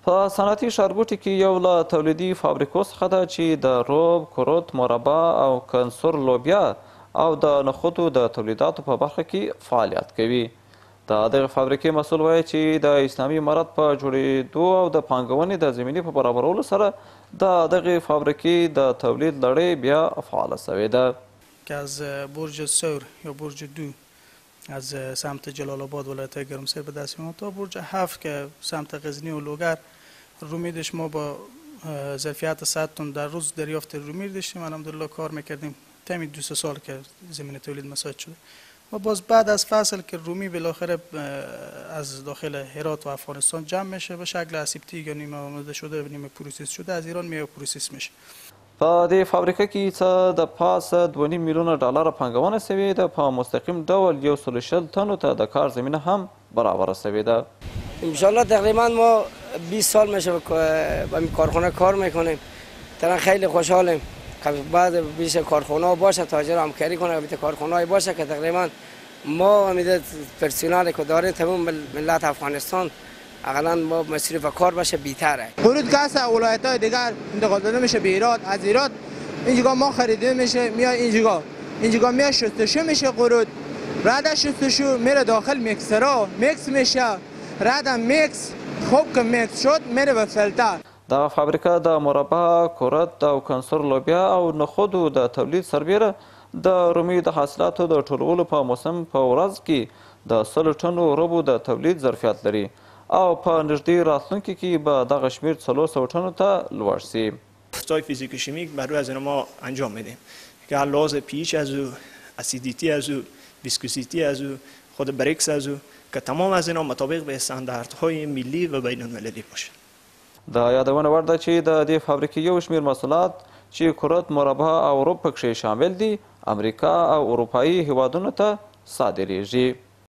په صنعتي ښارګوټي کې یو له تولیدي فابریکو څخه ده چې د روب، کروت، مربا او کنسور لوبیا او د نخودو د تولیداتو په برخه کې فعالیت کوي. د دغه فابریکې مسؤل وایي چې د اسلامي امارت په جوړېدو او د پانګونې د زمینې په برابرولو سره د دغه فابریکې د تولید لړۍ بیا فعاله شوې ده. که از برج ثور یا برج 2 از سمت جلال آباد ولایت گرمسیر به دست میاد تا برج 7 که سمت غزنی و لوگر رومیدش ما با ظرفیت 100 تن در روز دریافت رومید داشتیم. الحمدلله کار میکردیم تمی 2 سال که زمین تولید مساعد شده و باز بعد از فصل که رومی بالاخره از داخل هرات و افغانستان جمع میشه به شکل اسیبتی یا نیمه آماده شده و نیمه پروسس شده از ایران میاد پروسس میشه. په دې فابریکه کې څه د پاسه 2.5 میلیونه ډالره پانګونه شوې ده. په مستقیم ډول 140 تنو ته د کار زمینه هم برابره شوې ده. انشالله تقریبا ما 20 سال میشه با این کارخانه کار میکنیم. تقریبا خیلی خوشحالیم که بعد بیش کارخانه باشه تاجر همکاری کنه بیت کارخانه باشه که تقریبا ما امید پرسنل که داریم تمام ملت افغانستان اقلا ما مصرف کار باشه بیتره. قرود که از ولایت‌های دیگر انتقال داده میشه به ایران، از ایران اینجا ما خریده میشه میاد اینجا میاد شستشو میشه قرود، بعد شستشو میره داخل میکسرها میکس میشه، بعد میکس خوب که میکس شد میره به فلتر. دا فابریکه د مربا، کورت او کنسور لوبیا او نخودو د تولید سربیره د رومي د حاصلاتو د ټولولو په موسم په ورځ کې د 100 ټنو ربو د تولید ظرفیت لري او په نږدې راتلونکي کې به دغه شمیر 400 ټنو ته لوړ شي. تفت‌های فیزیک و شیمیک بر روی از اینا ما انجام میدیم که لحاظ پیچ از او، اسیدیتی از او، ویسکوسیتی از او، خود بریکس از او که تمام از اینا مطابق به استانداردهای ملی و بین المللی باشه. د یادونه وړ ده چې د دې فابریکې یو شمیر محصولات چې کورت، مربا او رب پکې شامل دي امریکا او اروپایي هیوادونو ته صادریږي.